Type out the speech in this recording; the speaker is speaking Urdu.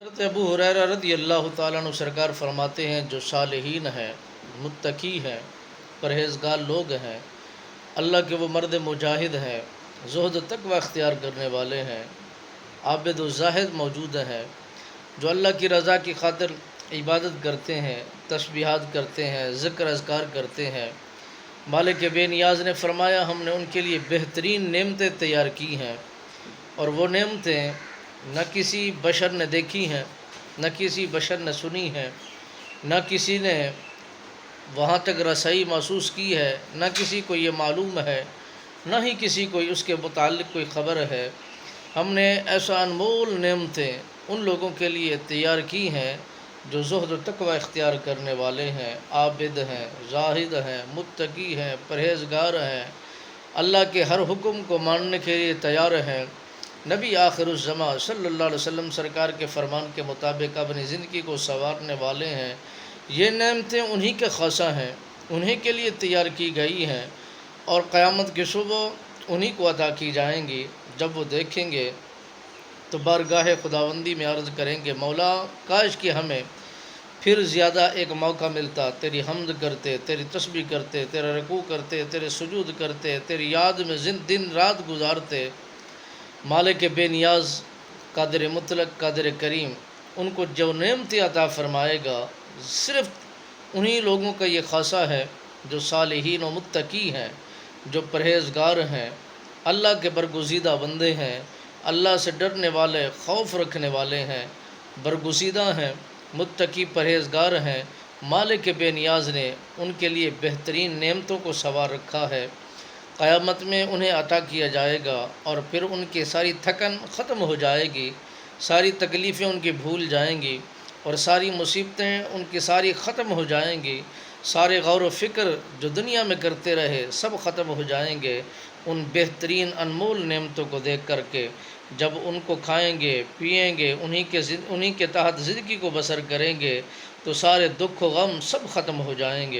حضرت ابو ہریرہ رضی اللہ تعالیٰ عنہ سرکار فرماتے ہیں، جو صالحین ہیں، متقی ہیں، پرہیزگار لوگ ہیں، اللہ کے وہ مرد مجاہد ہیں، زہد و تقوی اختیار کرنے والے ہیں، عابد و زاہد موجود ہیں، جو اللہ کی رضا کی خاطر عبادت کرتے ہیں، تسبیحات کرتے ہیں، ذکر اذکار کرتے ہیں۔ مالک بے نیاز نے فرمایا، ہم نے ان کے لیے بہترین نعمتیں تیار کی ہیں، اور وہ نعمتیں نہ کسی بشر نے دیکھی ہیں، نہ کسی بشر نے سنی ہیں، نہ کسی نے وہاں تک رسائی محسوس کی ہے، نہ کسی کو یہ معلوم ہے، نہ ہی کسی کو اس کے متعلق کوئی خبر ہے۔ ہم نے ایسا انمول نعمتیں ان لوگوں کے لیے تیار کی ہیں جو زہد و تقوی اختیار کرنے والے ہیں، عابد ہیں، زاہد ہیں، متقی ہیں، پرہیزگار ہیں، اللہ کے ہر حکم کو ماننے کے لیے تیار ہیں۔ نبی آخر الزماں صلی اللہ علیہ وسلم سرکار کے فرمان کے مطابق اپنی زندگی کو سنوارنے والے ہیں۔ یہ نعمتیں انہی کے خاصہ ہیں، انہی کے لیے تیار کی گئی ہیں، اور قیامت کی صبح انہی کو عطا کی جائیں گی۔ جب وہ دیکھیں گے تو بارگاہ خداوندی میں عرض کریں گے، مولا کاش کہ ہمیں پھر زیادہ ایک موقع ملتا، تیری حمد کرتے، تیری تسبیح کرتے، تیرا رکوع کرتے، تیرے سجود کرتے، تیری یاد میں دن رات گزارتے۔ مالک بے نیاز، قادر مطلق، قادر کریم ان کو جو نعمتیں عطا فرمائے گا، صرف انہی لوگوں کا یہ خاصہ ہے جو صالحین و متقی ہیں، جو پرہیزگار ہیں، اللہ کے برگزیدہ بندے ہیں، اللہ سے ڈرنے والے، خوف رکھنے والے ہیں، برگزیدہ ہیں، متقی پرہیزگار ہیں۔ مالک بے نیاز نے ان کے لیے بہترین نعمتوں کو سنوار رکھا ہے۔ قیامت میں انہیں عطا کیا جائے گا، اور پھر ان کی ساری تھکن ختم ہو جائے گی، ساری تکلیفیں ان کی بھول جائیں گی، اور ساری مصیبتیں ان کی ساری ختم ہو جائیں گی، سارے غور و فکر جو دنیا میں کرتے رہے سب ختم ہو جائیں گے ان بہترین انمول نعمتوں کو دیکھ کر کے۔ جب ان کو کھائیں گے، پئیں گے، انہی کے تحت زندگی کو بسر کریں گے، تو سارے دکھ و غم سب ختم ہو جائیں گے۔